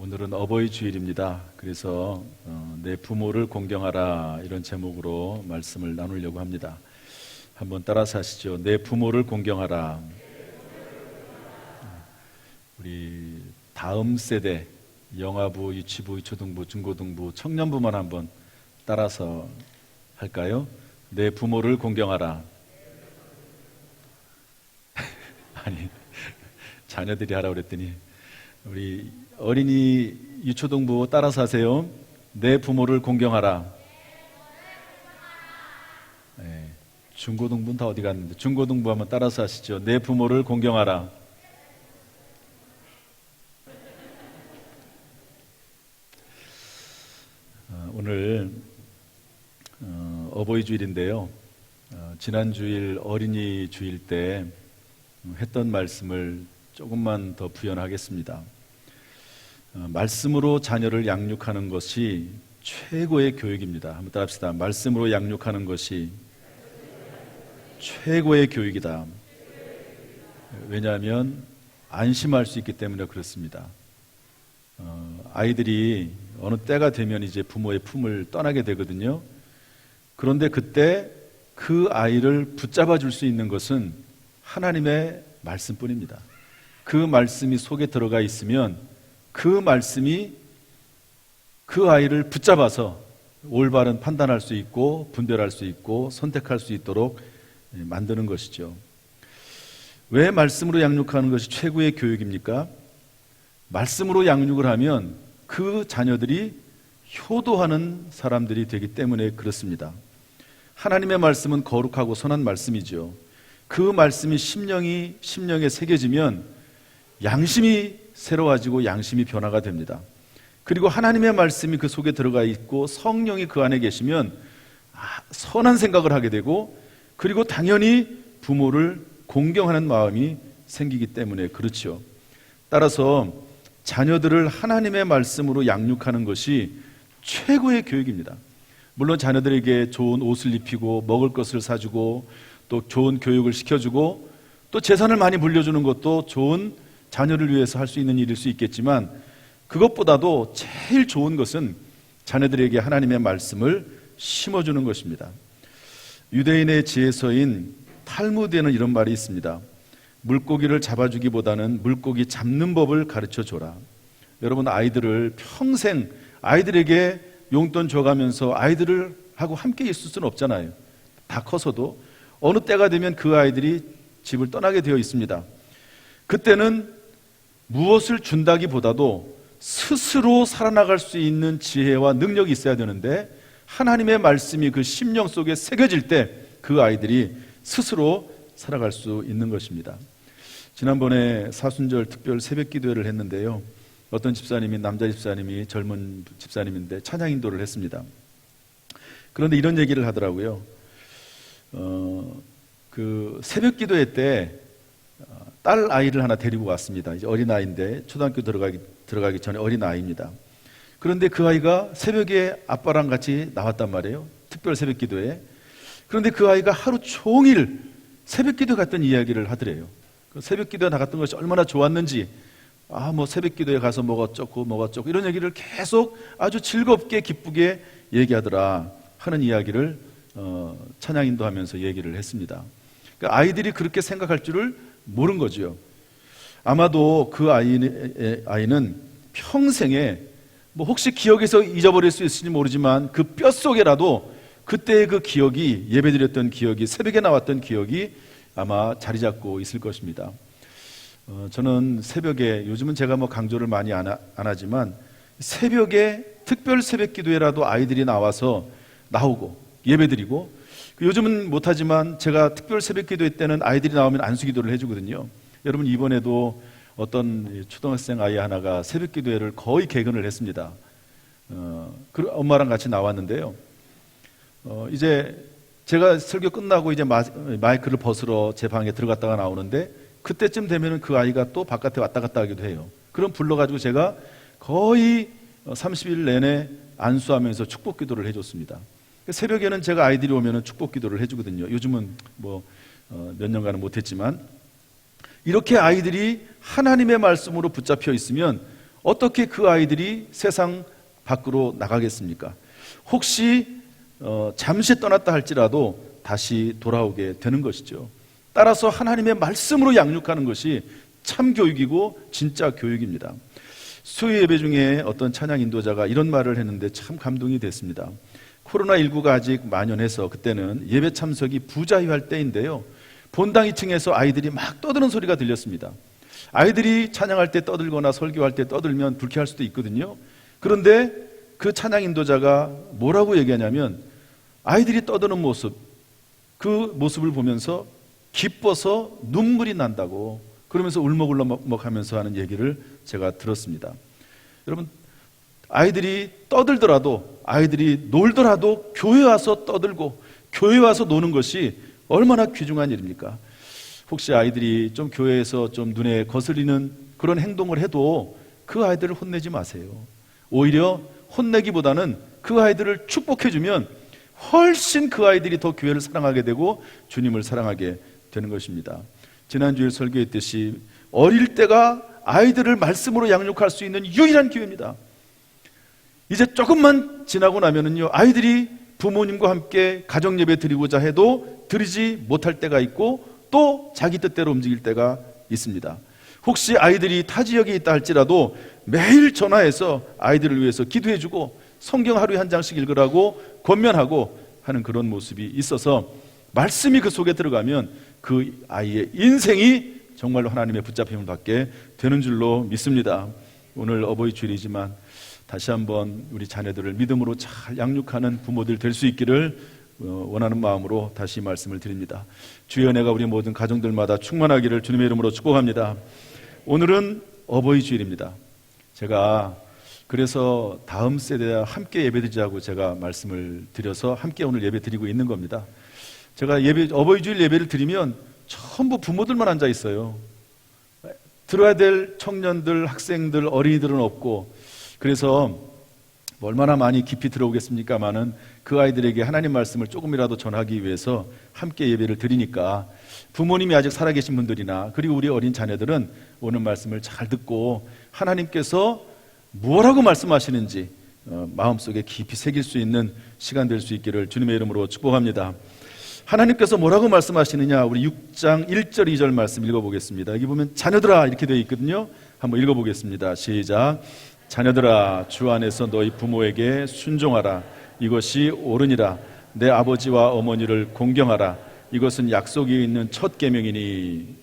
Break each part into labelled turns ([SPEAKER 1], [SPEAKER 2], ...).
[SPEAKER 1] 오늘은 어버이 주일입니다. 그래서 내 부모를 공경하라 이런 제목으로 말씀을 나누려고 합니다. 한번 따라서 하시죠. 내 부모를 공경하라. 우리 다음 세대 영아부, 유치부, 초등부, 중고등부, 청년부만 한번 따라서 할까요? 내 부모를 공경하라. 아니, 자녀들이 하라고 그랬더니 우리 어린이 유초등부 따라서 하세요. 내 부모를 공경하라. 네, 중고등부는 다 어디 갔는데 중고등부 한번 따라서 하시죠. 내 부모를 공경하라. 오늘 어버이 주일인데요. 지난 주일 어린이 주일 때 했던 말씀을 조금만 더 부연하겠습니다. 말씀으로 자녀를 양육하는 것이 최고의 교육입니다. 한번 따라합시다. 말씀으로 양육하는 것이 최고의 교육이다. 왜냐하면 안심할 수 있기 때문에 그렇습니다. 아이들이 어느 때가 되면 이제 부모의 품을 떠나게 되거든요. 그런데 그때 그 아이를 붙잡아 줄 수 있는 것은 하나님의 말씀뿐입니다. 그 말씀이 속에 들어가 있으면 그 말씀이 그 아이를 붙잡아서 올바른 판단할 수 있고 분별할 수 있고 선택할 수 있도록 만드는 것이죠. 왜 말씀으로 양육하는 것이 최고의 교육입니까? 말씀으로 양육을 하면 그 자녀들이 효도하는 사람들이 되기 때문에 그렇습니다. 하나님의 말씀은 거룩하고 선한 말씀이죠. 그 말씀이 심령에 새겨지면 양심이 새로워지고 양심이 변화가 됩니다. 그리고 하나님의 말씀이 그 속에 들어가 있고 성령이 그 안에 계시면 선한 생각을 하게 되고 그리고 당연히 부모를 공경하는 마음이 생기기 때문에 그렇죠. 따라서 자녀들을 하나님의 말씀으로 양육하는 것이 최고의 교육입니다. 물론 자녀들에게 좋은 옷을 입히고 먹을 것을 사주고 또 좋은 교육을 시켜주고 또 재산을 많이 물려주는 것도 좋은 자녀를 위해서 할 수 있는 일일 수 있겠지만 그것보다도 제일 좋은 것은 자녀들에게 하나님의 말씀을 심어주는 것입니다. 유대인의 지혜서인 탈무드에는 이런 말이 있습니다. 물고기를 잡아주기보다는 물고기 잡는 법을 가르쳐줘라. 여러분, 아이들을 평생 아이들에게 용돈 줘가면서 아이들을 하고 함께 있을 수는 없잖아요. 다 커서도 어느 때가 되면 그 아이들이 집을 떠나게 되어 있습니다. 그때는 무엇을 준다기보다도 스스로 살아나갈 수 있는 지혜와 능력이 있어야 되는데 하나님의 말씀이 그 심령 속에 새겨질 때 그 아이들이 스스로 살아갈 수 있는 것입니다. 지난번에 사순절 특별 새벽 기도회를 했는데요. 어떤 집사님이, 남자 집사님이, 젊은 집사님인데 찬양 인도를 했습니다. 그런데 이런 얘기를 하더라고요. 그 새벽 기도회 때 딸 아이를 하나 데리고 왔습니다. 이제 어린 아이인데 초등학교 들어가기 전에 어린 아이입니다. 그런데 그 아이가 새벽에 아빠랑 같이 나왔단 말이에요. 특별 새벽 기도에. 그런데 그 아이가 하루 종일 새벽 기도에 갔던 이야기를 하더래요. 그 새벽 기도에 나갔던 것이 얼마나 좋았는지, 뭐 새벽 기도에 가서 뭐가 어쩌고 이런 얘기를 계속 아주 즐겁게 기쁘게 얘기하더라 하는 이야기를 찬양 인도하면서 얘기를 했습니다. 그러니까 아이들이 그렇게 생각할 줄을 모른 거죠. 아마도 그 아이는 평생에 혹시 기억에서 잊어버릴 수 있을지 모르지만 그 뼛속에라도 그때의 그 기억이, 예배드렸던 기억이, 새벽에 나왔던 기억이 아마 자리 잡고 있을 것입니다. 저는 새벽에, 요즘은 제가 강조를 많이 안 하지만 새벽에 특별 새벽 기도회라도 아이들이 나오고 예배드리고, 요즘은 못하지만 제가 특별 새벽 기도회 때는 아이들이 나오면 안수 기도를 해주거든요. 여러분, 이번에도 어떤 초등학생 아이 하나가 새벽 기도회를 거의 개근을 했습니다. 엄마랑 같이 나왔는데요. 이제 제가 설교 끝나고 이제 마이크를 벗으러 제 방에 들어갔다가 나오는데 그때쯤 되면 그 아이가 또 바깥에 왔다 갔다 하기도 해요. 그럼 불러가지고 제가 거의 30일 내내 안수하면서 축복 기도를 해줬습니다. 새벽에는 제가 아이들이 오면 축복 기도를 해주거든요. 요즘은 몇 년간은 못했지만 이렇게 아이들이 하나님의 말씀으로 붙잡혀 있으면 어떻게 그 아이들이 세상 밖으로 나가겠습니까? 혹시 잠시 떠났다 할지라도 다시 돌아오게 되는 것이죠. 따라서 하나님의 말씀으로 양육하는 것이 참 교육이고 진짜 교육입니다. 수요 예배 중에 어떤 찬양 인도자가 이런 말을 했는데 참 감동이 됐습니다. 코로나19가 아직 만연해서 그때는 예배 참석이 부자유할 때인데요, 본당 2층에서 아이들이 막 떠드는 소리가 들렸습니다. 아이들이 찬양할 때 떠들거나 설교할 때 떠들면 불쾌할 수도 있거든요. 그런데 그 찬양 인도자가 뭐라고 얘기하냐면, 아이들이 떠드는 모습, 그 모습을 보면서 기뻐서 눈물이 난다고, 그러면서 울먹울먹 하면서 하는 얘기를 제가 들었습니다. 여러분, 아이들이 떠들더라도, 아이들이 놀더라도 교회 와서 떠들고 교회 와서 노는 것이 얼마나 귀중한 일입니까? 혹시 아이들이 좀 교회에서 좀 눈에 거슬리는 그런 행동을 해도 그 아이들을 혼내지 마세요. 오히려 혼내기보다는 그 아이들을 축복해주면 훨씬 그 아이들이 더 교회를 사랑하게 되고 주님을 사랑하게 되는 것입니다. 지난주에 설교했듯이 어릴 때가 아이들을 말씀으로 양육할 수 있는 유일한 기회입니다. 이제 조금만 지나고 나면은요, 아이들이 부모님과 함께 가정예배 드리고자 해도 드리지 못할 때가 있고 또 자기 뜻대로 움직일 때가 있습니다. 혹시 아이들이 타 지역에 있다 할지라도 매일 전화해서 아이들을 위해서 기도해주고 성경 하루에 한 장씩 읽으라고 권면하고 하는 그런 모습이 있어서 말씀이 그 속에 들어가면 그 아이의 인생이 정말로 하나님의 붙잡힘을 받게 되는 줄로 믿습니다. 오늘 어버이 주일이지만 다시 한번 우리 자녀들을 믿음으로 잘 양육하는 부모들 될 수 있기를 원하는 마음으로 다시 말씀을 드립니다. 주의 은혜가 우리 모든 가정들마다 충만하기를 주님의 이름으로 축복합니다. 오늘은 어버이 주일입니다. 제가 그래서 다음 세대와 함께 예배드리자고 제가 말씀을 드려서 함께 오늘 예배 드리고 있는 겁니다. 제가 어버이 주일 예배를 드리면 전부 부모들만 앉아 있어요. 들어야 될 청년들, 학생들, 어린이들은 없고, 그래서 얼마나 많이 깊이 들어오겠습니까마는 그 아이들에게 하나님 말씀을 조금이라도 전하기 위해서 함께 예배를 드리니까 부모님이 아직 살아계신 분들이나 그리고 우리 어린 자녀들은 오늘 말씀을 잘 듣고 하나님께서 뭐라고 말씀하시는지 마음속에 깊이 새길 수 있는 시간 될 수 있기를 주님의 이름으로 축복합니다. 하나님께서 뭐라고 말씀하시느냐, 우리 6장 1절 2절 말씀 읽어보겠습니다. 여기 보면 자녀들아 이렇게 되어 있거든요. 한번 읽어보겠습니다. 시작. 자녀들아 주 안에서 너희 부모에게 순종하라. 이것이 옳으니라. 내 아버지와 어머니를 공경하라. 이것은 약속이 있는 첫 계명이니.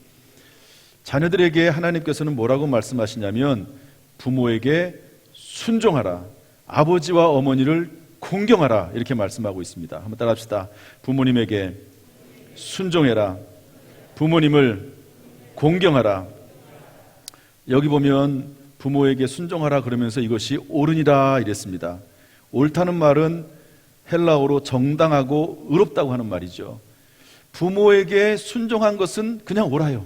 [SPEAKER 1] 자녀들에게 하나님께서는 뭐라고 말씀하시냐면 부모에게 순종하라, 아버지와 어머니를 공경하라 이렇게 말씀하고 있습니다. 한번 따라합시다. 부모님에게 순종해라, 부모님을 공경하라. 여기 보면 부모에게 순종하라 그러면서 이것이 옳으니라 이랬습니다. 옳다는 말은 헬라어로 정당하고 의롭다고 하는 말이죠. 부모에게 순종한 것은 그냥 옳아요.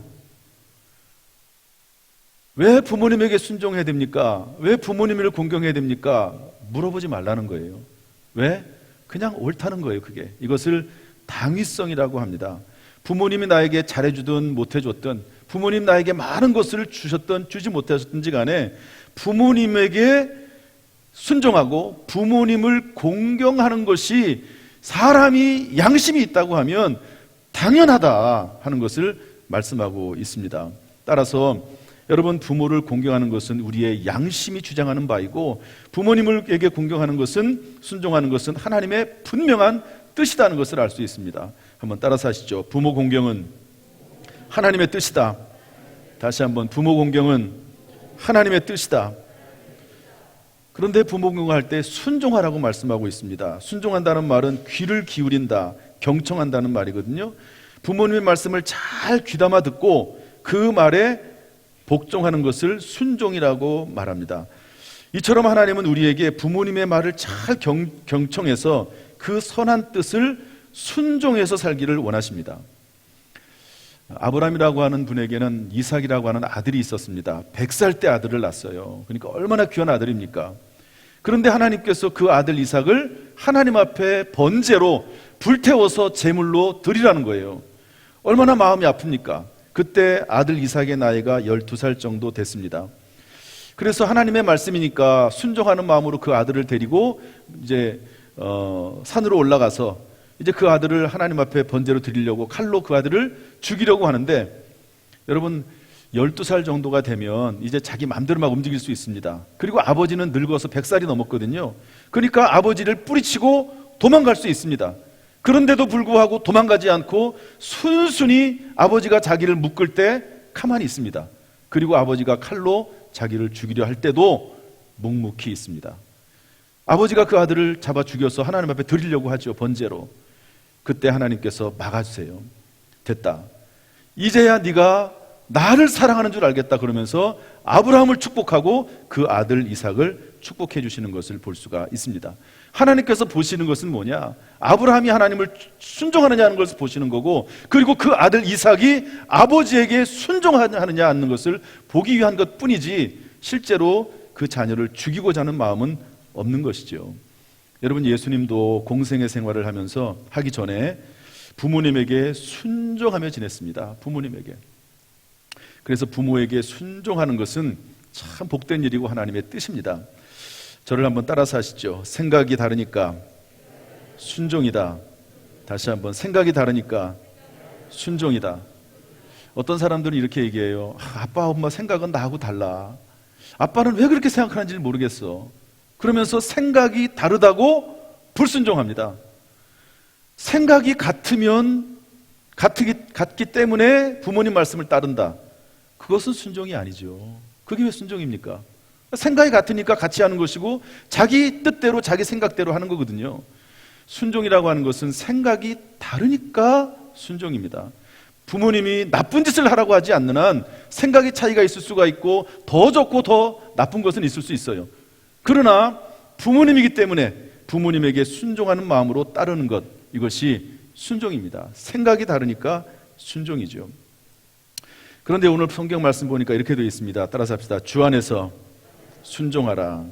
[SPEAKER 1] 왜 부모님에게 순종해야 됩니까? 왜 부모님을 공경해야 됩니까? 물어보지 말라는 거예요. 왜? 그냥 옳다는 거예요. 그게 이것을 당위성이라고 합니다. 부모님이 나에게 잘해주든 못해줬든, 부모님 나에게 많은 것을 주셨든 주지 못하셨든지 간에 부모님에게 순종하고 부모님을 공경하는 것이 사람이 양심이 있다고 하면 당연하다 하는 것을 말씀하고 있습니다. 따라서 여러분, 부모를 공경하는 것은 우리의 양심이 주장하는 바이고 부모님에게 공경하는 것은, 순종하는 것은 하나님의 분명한 뜻이라는 것을 알 수 있습니다. 한번 따라서 하시죠. 부모 공경은 하나님의 뜻이다. 다시 한번, 부모 공경은 하나님의 뜻이다. 그런데 부모 공경할 때 순종하라고 말씀하고 있습니다. 순종한다는 말은 귀를 기울인다, 경청한다는 말이거든요. 부모님의 말씀을 잘 귀담아 듣고 그 말에 복종하는 것을 순종이라고 말합니다. 이처럼 하나님은 우리에게 부모님의 말을 잘 경청해서 그 선한 뜻을 순종해서 살기를 원하십니다. 아브라함이라고 하는 분에게는 이삭이라고 하는 아들이 있었습니다. 100살 때 아들을 낳았어요. 그러니까 얼마나 귀한 아들입니까? 그런데 하나님께서 그 아들 이삭을 하나님 앞에 번제로 불태워서 제물로 드리라는 거예요. 얼마나 마음이 아픕니까? 그때 아들 이삭의 나이가 12살 정도 됐습니다. 그래서 하나님의 말씀이니까 순종하는 마음으로 그 아들을 데리고 이제 산으로 올라가서 이제 그 아들을 하나님 앞에 번제로 드리려고 칼로 그 아들을 죽이려고 하는데, 여러분 12살 정도가 되면 이제 자기 마음대로 막 움직일 수 있습니다. 그리고 아버지는 늙어서 100살이 넘었거든요. 그러니까 아버지를 뿌리치고 도망갈 수 있습니다. 그런데도 불구하고 도망가지 않고 순순히 아버지가 자기를 묶을 때 가만히 있습니다. 그리고 아버지가 칼로 자기를 죽이려 할 때도 묵묵히 있습니다. 아버지가 그 아들을 잡아 죽여서 하나님 앞에 드리려고 하죠, 번제로. 그때 하나님께서 막아주세요. 됐다, 이제야 네가 나를 사랑하는 줄 알겠다 그러면서 아브라함을 축복하고 그 아들 이삭을 축복해 주시는 것을 볼 수가 있습니다. 하나님께서 보시는 것은 뭐냐? 아브라함이 하나님을 순종하느냐 하는 것을 보시는 거고, 그리고 그 아들 이삭이 아버지에게 순종하느냐 하는 것을 보기 위한 것뿐이지 실제로 그 자녀를 죽이고자 하는 마음은 없는 것이죠. 여러분, 예수님도 공생의 생활을 하면서 하기 전에 부모님에게 순종하며 지냈습니다. 부모님에게. 그래서 부모에게 순종하는 것은 참 복된 일이고 하나님의 뜻입니다. 저를 한번 따라서 하시죠. 생각이 다르니까 순종이다. 다시 한번, 생각이 다르니까 순종이다. 어떤 사람들은 이렇게 얘기해요. 아빠 엄마 생각은 나하고 달라. 아빠는 왜 그렇게 생각하는지 모르겠어. 그러면서 생각이 다르다고 불순종합니다. 생각이 같기 때문에 부모님 말씀을 따른다. 그것은 순종이 아니죠. 그게 왜 순종입니까? 생각이 같으니까 같이 하는 것이고 자기 뜻대로 자기 생각대로 하는 거거든요. 순종이라고 하는 것은 생각이 다르니까 순종입니다. 부모님이 나쁜 짓을 하라고 하지 않는 한 생각의 차이가 있을 수가 있고 더 좋고 더 나쁜 것은 있을 수 있어요. 그러나 부모님이기 때문에 부모님에게 순종하는 마음으로 따르는 것, 이것이 순종입니다. 생각이 다르니까 순종이죠. 그런데 오늘 성경 말씀 보니까 이렇게 되어 있습니다. 따라서 합시다. 주 안에서 순종하라.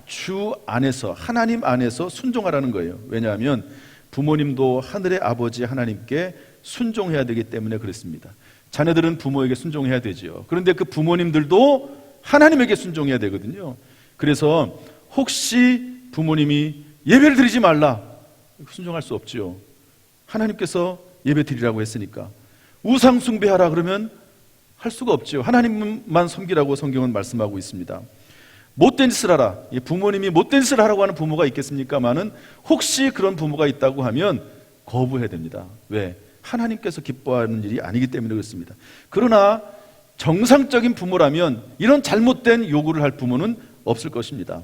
[SPEAKER 1] 주 안에서, 하나님 안에서 순종하라는 거예요. 왜냐하면 부모님도 하늘의 아버지 하나님께 순종해야 되기 때문에 그렇습니다. 자녀들은 부모에게 순종해야 되죠. 그런데 그 부모님들도 하나님에게 순종해야 되거든요. 그래서 혹시 부모님이 예배를 드리지 말라, 순종할 수 없죠. 하나님께서 예배 드리라고 했으니까. 우상 숭배하라 그러면 할 수가 없죠. 하나님만 섬기라고 성경은 말씀하고 있습니다. 못된 짓을 하라. 부모님이 못된 짓을 하라고 하는 부모가 있겠습니까마는 혹시 그런 부모가 있다고 하면 거부해야 됩니다. 왜? 하나님께서 기뻐하는 일이 아니기 때문에 그렇습니다. 그러나 정상적인 부모라면 이런 잘못된 요구를 할 부모는 없을 것입니다.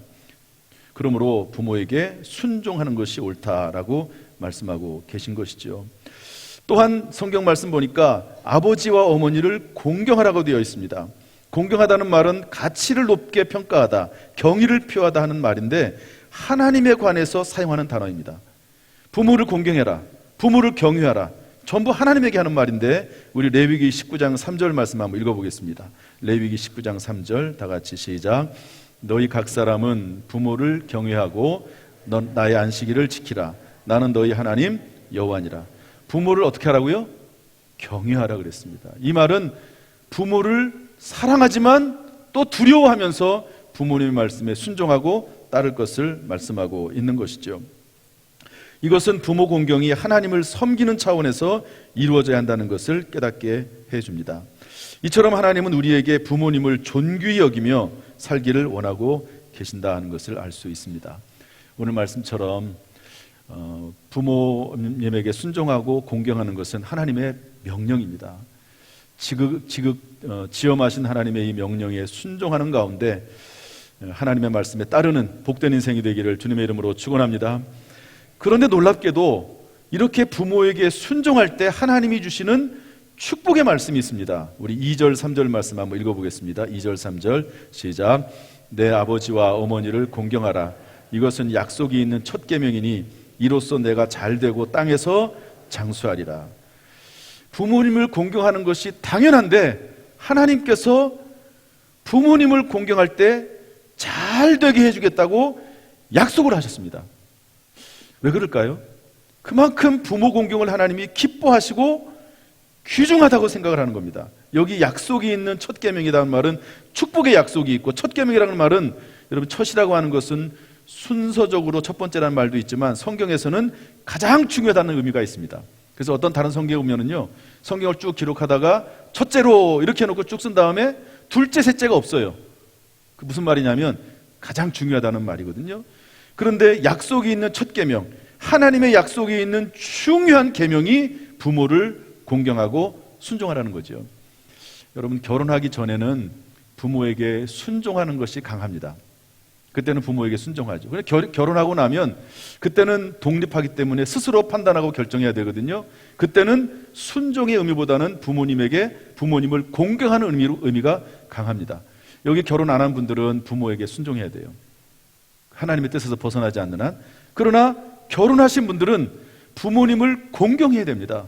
[SPEAKER 1] 그러므로 부모에게 순종하는 것이 옳다라고 말씀하고 계신 것이죠. 또한 성경 말씀 보니까 아버지와 어머니를 공경하라고 되어 있습니다. 공경하다는 말은 가치를 높게 평가하다, 경의를 표하다 하는 말인데 하나님에 관해서 사용하는 단어입니다. 부모를 공경해라, 부모를 경유하라, 전부 하나님에게 하는 말인데 우리 레위기 19장 3절 말씀 한번 읽어보겠습니다. 레위기 19장 3절 다 같이 시작. 너희 각 사람은 부모를 경외하고 나의 안식일을 지키라. 나는 너희 하나님 여호와니라. 부모를 어떻게 하라고요? 경외하라 그랬습니다. 이 말은 부모를 사랑하지만 또 두려워하면서 부모님의 말씀에 순종하고 따를 것을 말씀하고 있는 것이죠. 이것은 부모 공경이 하나님을 섬기는 차원에서 이루어져야 한다는 것을 깨닫게 해줍니다. 이처럼 하나님은 우리에게 부모님을 존귀히 여기며 살기를 원하고 계신다는 것을 알 수 있습니다. 오늘 말씀처럼 부모님에게 순종하고 공경하는 것은 하나님의 명령입니다. 지엄하신 하나님의 이 명령에 순종하는 가운데 하나님의 말씀에 따르는 복된 인생이 되기를 주님의 이름으로 축원합니다. 그런데 놀랍게도 이렇게 부모에게 순종할 때 하나님이 주시는 축복의 말씀이 있습니다. 우리 2절 3절 말씀 한번 읽어보겠습니다. 2절 3절 시작. 내 아버지와 어머니를 공경하라. 이것은 약속이 있는 첫 계명이니 이로써 내가 잘되고 땅에서 장수하리라. 부모님을 공경하는 것이 당연한데 하나님께서 부모님을 공경할 때 잘되게 해주겠다고 약속을 하셨습니다. 왜 그럴까요? 그만큼 부모 공경을 하나님이 기뻐하시고 귀중하다고 생각을 하는 겁니다. 여기 약속이 있는 첫 계명이라는 말은 축복의 약속이 있고, 첫 계명이라는 말은 여러분 첫이라고 하는 것은 순서적으로 첫 번째라는 말도 있지만 성경에서는 가장 중요하다는 의미가 있습니다. 그래서 어떤 다른 성경에 보면은요, 성경을 쭉 기록하다가 첫째로 이렇게 해놓고 쭉 쓴 다음에 둘째, 셋째가 없어요. 그 무슨 말이냐면 가장 중요하다는 말이거든요. 그런데 약속이 있는 첫 계명, 하나님의 약속이 있는 중요한 계명이 부모를 공경하고 순종하라는 거죠. 여러분, 결혼하기 전에는 부모에게 순종하는 것이 강합니다. 그때는 부모에게 순종하죠. 그런데 결혼하고 나면 그때는 독립하기 때문에 스스로 판단하고 결정해야 되거든요. 그때는 순종의 의미보다는 부모님을 공경하는 의미가 강합니다. 여기 결혼 안 한 분들은 부모에게 순종해야 돼요. 하나님의 뜻에서 벗어나지 않는 한. 그러나 결혼하신 분들은 부모님을 공경해야 됩니다.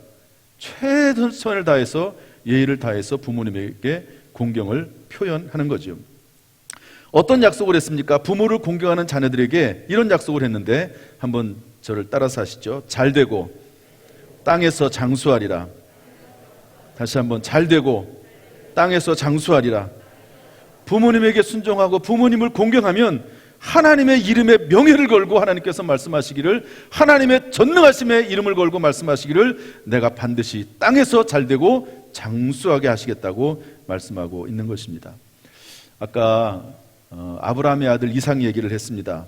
[SPEAKER 1] 최선을 다해서, 예의를 다해서 부모님에게 공경을 표현하는 거죠. 어떤 약속을 했습니까? 부모를 공경하는 자녀들에게 이런 약속을 했는데, 한번 저를 따라서 하시죠. 잘되고 땅에서 장수하리라. 다시 한번, 잘되고 땅에서 장수하리라. 부모님에게 순종하고 부모님을 공경하면 하나님의 이름에 명예를 걸고, 하나님께서 말씀하시기를, 하나님의 전능하심의 이름을 걸고 말씀하시기를, 내가 반드시 땅에서 잘되고 장수하게 하시겠다고 말씀하고 있는 것입니다. 아까 아브라함의 아들 이삭 얘기를 했습니다.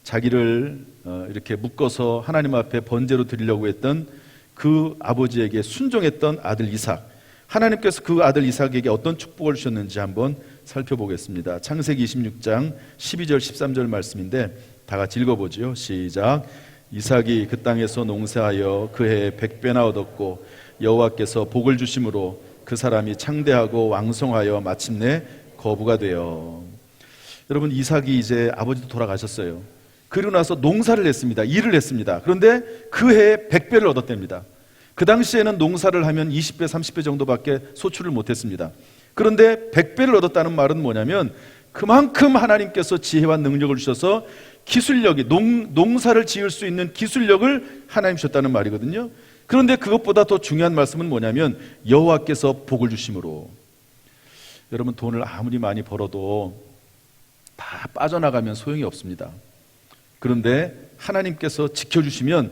[SPEAKER 1] 자기를 이렇게 묶어서 하나님 앞에 번제로 드리려고 했던 그 아버지에게 순종했던 아들 이삭, 하나님께서 그 아들 이삭에게 어떤 축복을 주셨는지 한번 살펴보겠습니다. 창세기 26장 12절 13절 말씀인데 다 같이 읽어보죠. 시작. 이삭이 그 땅에서 농사하여 그 해에 100배나 얻었고 여호와께서 복을 주심으로 그 사람이 창대하고 왕성하여 마침내 거부가 되어. 여러분, 이삭이 이제 아버지도 돌아가셨어요. 그리고 나서 농사를 했습니다. 일을 했습니다. 그런데 그 해에 100배를 얻었답니다. 그 당시에는 농사를 하면 20배, 30배 정도밖에 소출을 못했습니다. 그런데 100배를 얻었다는 말은 뭐냐면 그만큼 하나님께서 지혜와 능력을 주셔서 기술력이, 농사를 지을 수 있는 기술력을 하나님 주셨다는 말이거든요. 그런데 그것보다 더 중요한 말씀은 뭐냐면 여호와께서 복을 주심으로. 여러분, 돈을 아무리 많이 벌어도 다 빠져나가면 소용이 없습니다. 그런데 하나님께서 지켜주시면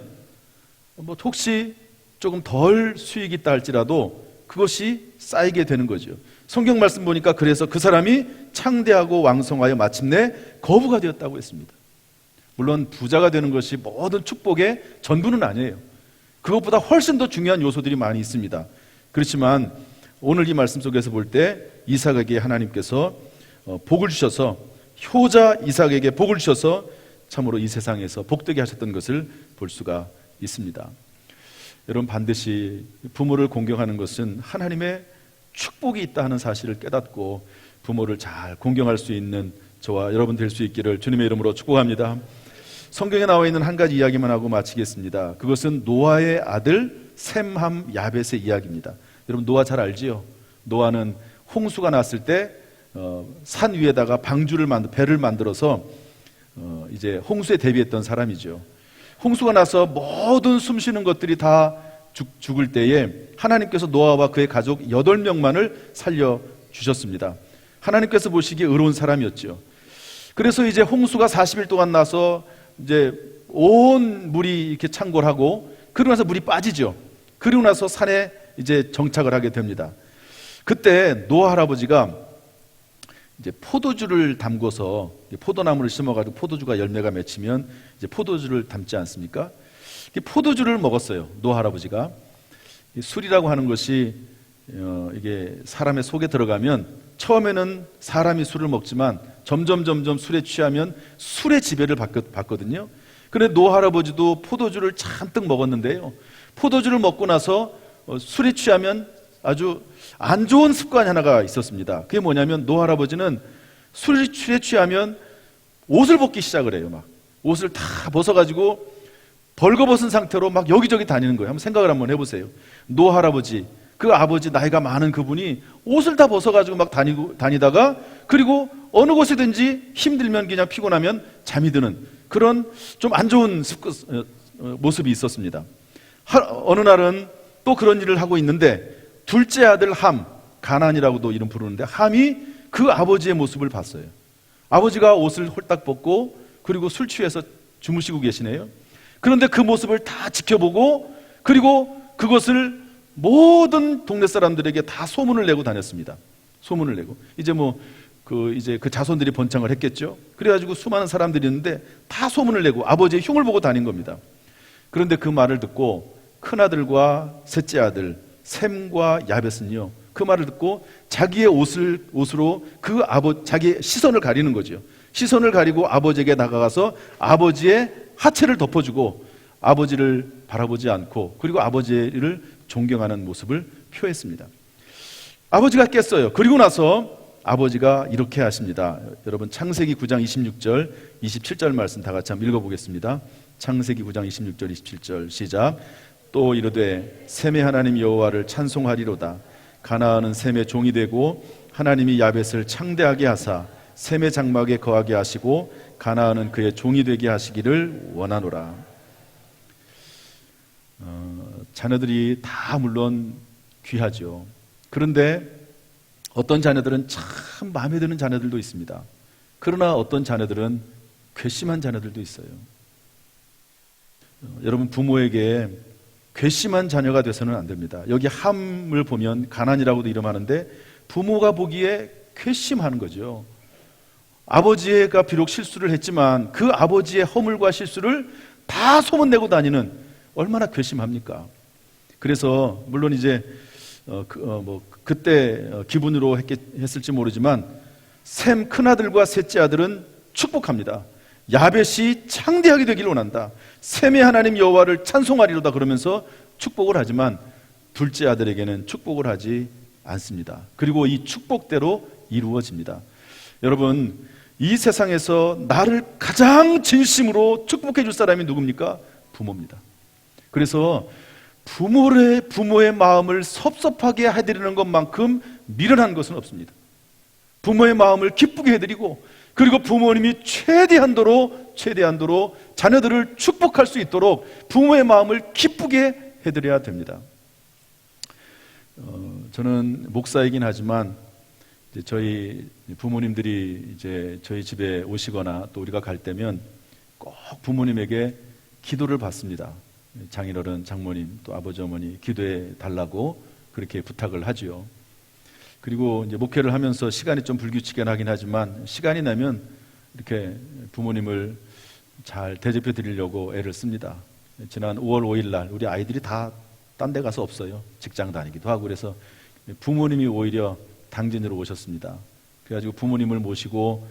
[SPEAKER 1] 혹시 조금 덜 수익이 있다 할지라도 그것이 쌓이게 되는 거죠. 성경 말씀 보니까 그래서 그 사람이 창대하고 왕성하여 마침내 거부가 되었다고 했습니다. 물론 부자가 되는 것이 모든 축복의 전부는 아니에요. 그것보다 훨씬 더 중요한 요소들이 많이 있습니다. 그렇지만 오늘 이 말씀 속에서 볼 때 이삭에게 하나님께서 복을 주셔서, 효자 이삭에게 복을 주셔서 참으로 이 세상에서 복되게 하셨던 것을 볼 수가 있습니다. 여러분, 반드시 부모를 공경하는 것은 하나님의 축복이 있다 하는 사실을 깨닫고 부모를 잘 공경할 수 있는 저와 여러분 될 수 있기를 주님의 이름으로 축복합니다. 성경에 나와 있는 한 가지 이야기만 하고 마치겠습니다. 그것은 노아의 아들 셈함 야벳의 이야기입니다. 여러분, 노아 잘 알지요? 노아는 홍수가 났을 때 산 위에다가 배를 만들어서 이제 홍수에 대비했던 사람이죠. 홍수가 나서 모든 숨쉬는 것들이 다 죽을 때에 하나님께서 노아와 그의 가족 8명만을 살려주셨습니다. 하나님께서 보시기에 의로운 사람이었죠. 그래서 이제 홍수가 40일 동안 나서 이제 온 물이 이렇게 창궐하고, 그러고 나서 물이 빠지죠. 그리고 나서 산에 이제 정착을 하게 됩니다. 그때 노아 할아버지가 이제 포도주를 담궈서, 포도나무를 심어가지고 포도주가 열매가 맺히면 이제 포도주를 담지 않습니까? 포도주를 먹었어요, 노아 할아버지가. 술이라고 하는 것이 이게 사람의 속에 들어가면 처음에는 사람이 술을 먹지만 점점 술에 취하면 술의 지배를 받거든요. 그런데 노아 할아버지도 포도주를 잔뜩 먹었는데요, 포도주를 먹고 나서 술에 취하면 아주 안 좋은 습관이 하나가 있었습니다. 그게 뭐냐면 노아 할아버지는 술에 취하면 옷을 벗기 시작을 해요. 막 옷을 다 벗어가지고 벌거벗은 상태로 막 여기저기 다니는 거예요. 한번 생각을 한번 해보세요. 노아 할아버지, 그 아버지 나이가 많은 그분이 옷을 다 벗어가지고 막 다니다가, 그리고 어느 곳이든지 힘들면, 그냥 피곤하면 잠이 드는 그런 좀 안 좋은 모습이 있었습니다. 어느 날은 또 그런 일을 하고 있는데 둘째 아들 함, 가나안이라고도 이름 부르는데, 함이 그 아버지의 모습을 봤어요. 아버지가 옷을 홀딱 벗고 그리고 술 취해서 주무시고 계시네요. 그런데 그 모습을 다 지켜보고, 그리고 그것을 모든 동네 사람들에게 다 소문을 내고 다녔습니다. 소문을 내고 이제 그 자손들이 번창을 했겠죠. 그래가지고 수많은 사람들이 있는데 다 소문을 내고 아버지의 흉을 보고 다닌 겁니다. 그런데 그 말을 듣고 큰아들과 셋째 아들 셈과 야벳은요, 그 말을 듣고 자기의 옷으로 자기의 시선을 가리는 거죠. 시선을 가리고 아버지에게 다가가서 아버지의 하체를 덮어주고 아버지를 바라보지 않고, 그리고 아버지를 존경하는 모습을 표했습니다. 아버지가 깼어요. 그리고 나서 아버지가 이렇게 하십니다. 여러분, 창세기 9장 26절 27절 말씀 다 같이 한번 읽어보겠습니다. 창세기 9장 26절 27절 시작. 또 이르되 셈의 하나님 여호와를 찬송하리로다. 가나안은 셈의 종이 되고 하나님이 야벳을 창대하게 하사 셈의 장막에 거하게 하시고 가나안은 그의 종이 되게 하시기를 원하노라. 자녀들이 다 물론 귀하죠. 그런데 어떤 자녀들은 참 마음에 드는 자녀들도 있습니다. 그러나 어떤 자녀들은 괘씸한 자녀들도 있어요. 여러분, 부모에게 괘씸한 자녀가 돼서는 안 됩니다. 여기 함을 보면 가난이라고도 이름하는데 부모가 보기에 괘씸하는 거죠. 아버지가 비록 실수를 했지만 그 아버지의 허물과 실수를 다 소문내고 다니는, 얼마나 괘씸합니까? 그래서 물론 이제 그때 기분으로 했을지 모르지만 셈 큰아들과 셋째 아들은 축복합니다. 야벳이 창대하게 되기를 원한다. 셈의 하나님 여호와를 찬송하리로다 그러면서 축복을 하지만 둘째 아들에게는 축복을 하지 않습니다. 그리고 이 축복대로 이루어집니다. 여러분, 이 세상에서 나를 가장 진심으로 축복해 줄 사람이 누굽니까? 부모입니다. 그래서 부모의 마음을 섭섭하게 해드리는 것만큼 미련한 것은 없습니다. 부모의 마음을 기쁘게 해드리고, 그리고 부모님이 최대한도로 자녀들을 축복할 수 있도록 부모의 마음을 기쁘게 해드려야 됩니다. 저는 목사이긴 하지만 저희 부모님들이 이제 저희 집에 오시거나 또 우리가 갈 때면 꼭 부모님에게 기도를 받습니다. 장인어른, 장모님, 또 아버지, 어머니 기도해 달라고 그렇게 부탁을 하죠. 그리고 이제 목회를 하면서 시간이 좀 불규칙하긴 하지만 시간이 나면 이렇게 부모님을 잘 대접해 드리려고 애를 씁니다. 지난 5월 5일 날 우리 아이들이 다 딴 데 가서 없어요. 직장 다니기도 하고. 그래서 부모님이 오히려 당진으로 오셨습니다. 그래가지고 부모님을 모시고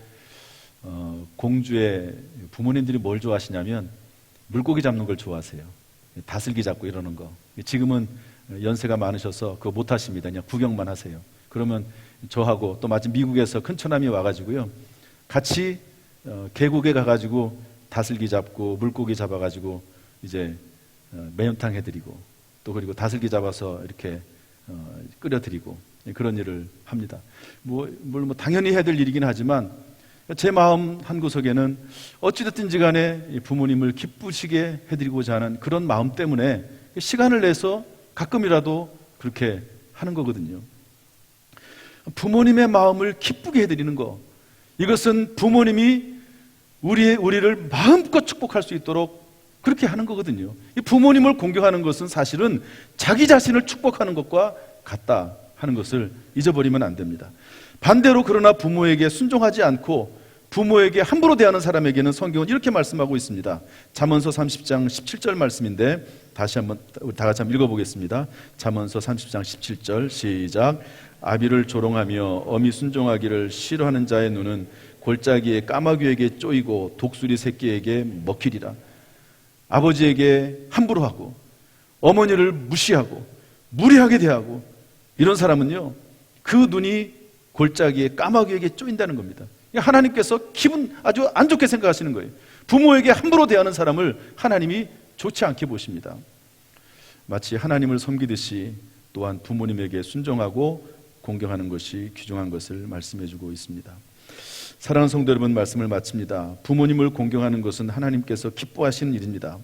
[SPEAKER 1] 공주의 부모님들이 뭘 좋아하시냐면 물고기 잡는 걸 좋아하세요. 다슬기 잡고 이러는 거. 지금은 연세가 많으셔서 그거 못 하십니다. 그냥 구경만 하세요. 그러면 저하고 또 마침 미국에서 큰 처남이 와가지고요, 같이 계곡에 가가지고 다슬기 잡고 물고기 잡아가지고 이제 매운탕 해드리고, 또 그리고 다슬기 잡아서 이렇게 끓여드리고, 그런 일을 합니다. 물론 당연히 해야 될 일이긴 하지만 제 마음 한구석에는 어찌됐든지 간에 부모님을 기쁘시게 해드리고자 하는 그런 마음 때문에 시간을 내서 가끔이라도 그렇게 하는 거거든요. 부모님의 마음을 기쁘게 해드리는 거, 이것은 부모님이 우리를 마음껏 축복할 수 있도록 그렇게 하는 거거든요. 이 부모님을 공경하는 것은 사실은 자기 자신을 축복하는 것과 같다 하는 것을 잊어버리면 안 됩니다. 반대로 그러나 부모에게 순종하지 않고 부모에게 함부로 대하는 사람에게는 성경은 이렇게 말씀하고 있습니다. 잠언서 30장 17절 말씀인데 다시 한번 다 같이 한번 읽어보겠습니다. 잠언서 30장 17절 시작. 아비를 조롱하며 어미 순종하기를 싫어하는 자의 눈은 골짜기에 까마귀에게 쪼이고 독수리 새끼에게 먹히리라. 아버지에게 함부로 하고 어머니를 무시하고 무례하게 대하고 이런 사람은요, 그 눈이 골짜기에 까마귀에게 쪼인다는 겁니다. 하나님께서 기분 아주 안 좋게 생각하시는 거예요. 부모에게 함부로 대하는 사람을 하나님이 좋지 않게 보십니다. 마치 하나님을 섬기듯이 또한 부모님에게 순종하고 공경하는 것이 귀중한 것을 말씀해 주고 있습니다. 사랑하는 성도 여러분, 말씀을 마칩니다. 부모님을 공경하는 것은 하나님께서 기뻐하시는 일입니다.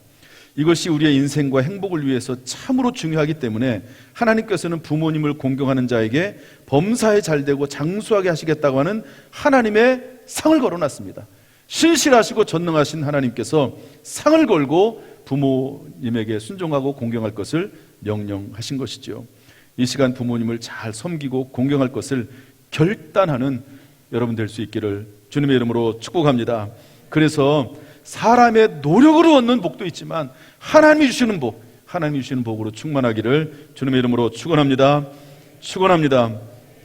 [SPEAKER 1] 이것이 우리의 인생과 행복을 위해서 참으로 중요하기 때문에 하나님께서는 부모님을 공경하는 자에게 범사에 잘되고 장수하게 하시겠다고 하는 하나님의 상을 걸어놨습니다. 신실하시고 전능하신 하나님께서 상을 걸고 부모님에게 순종하고 공경할 것을 명령하신 것이죠. 이 시간 부모님을 잘 섬기고 공경할 것을 결단하는 여러분 될 수 있기를 주님의 이름으로 축복합니다. 그래서 사람의 노력으로 얻는 복도 있지만 하나님이 주시는 복, 하나님이 주시는 복으로 충만하기를 주님의 이름으로 축원합니다. 축원합니다.